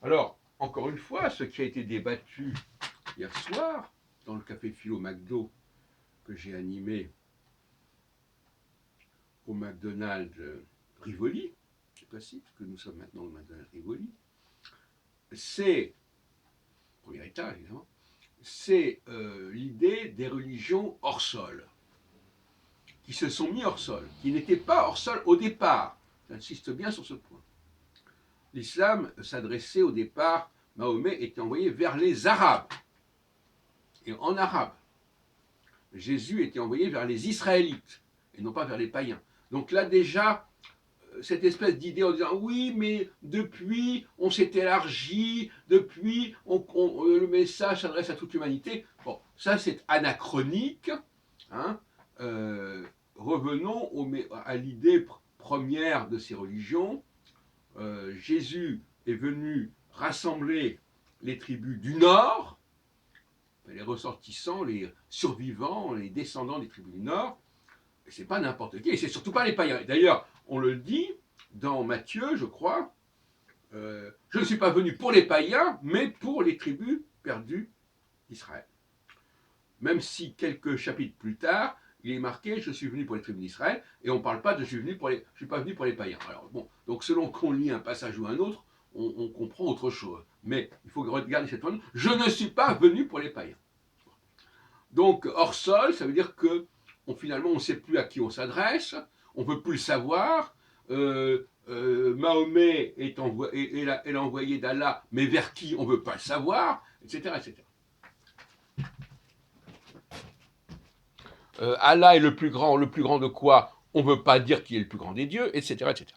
Alors, encore une fois, ce qui a été débattu hier soir, dans le café Philo McDo que j'ai animé au McDonald's Rivoli, je précise que nous sommes maintenant au McDonald's Rivoli, c'est, premier étage évidemment, c'est l'idée des religions hors sol, qui se sont mis hors sol, qui n'étaient pas hors sol au départ. J'insiste bien sur ce point. L'islam s'adressait au départ, Mahomet était envoyé vers les Arabes, et en arabe. Jésus était envoyé vers les Israélites, et non pas vers les païens. Donc là déjà, cette espèce d'idée en disant oui, mais depuis on s'est élargi, depuis le message s'adresse à toute l'humanité. Bon, ça c'est anachronique. Hein. Revenons à l'idée première de ces religions. Jésus est venu rassembler les tribus du Nord, les ressortissants, les survivants, les descendants des tribus du Nord. Et c'est pas n'importe qui, et c'est surtout pas les païens. D'ailleurs, on le dit dans Matthieu, je crois, je ne suis pas venu pour les païens, mais pour les tribus perdues d'Israël. Même si quelques chapitres plus tard, il est marqué je suis venu pour les tribus d'Israël, et on ne parle pas de je suis pas venu pour les païens. Alors bon, donc selon qu'on lit un passage ou un autre, on comprend autre chose. Mais il faut regarder cette phrase, je ne suis pas venu pour les païens. Donc hors sol, ça veut dire que finalement on ne sait plus à qui on s'adresse, on ne veut plus le savoir. Mahomet est l'envoyé d'Allah, mais vers qui on ne veut pas le savoir, etc. etc. Allah est le plus grand de quoi on ne veut pas dire qu'il est le plus grand des dieux, etc. etc.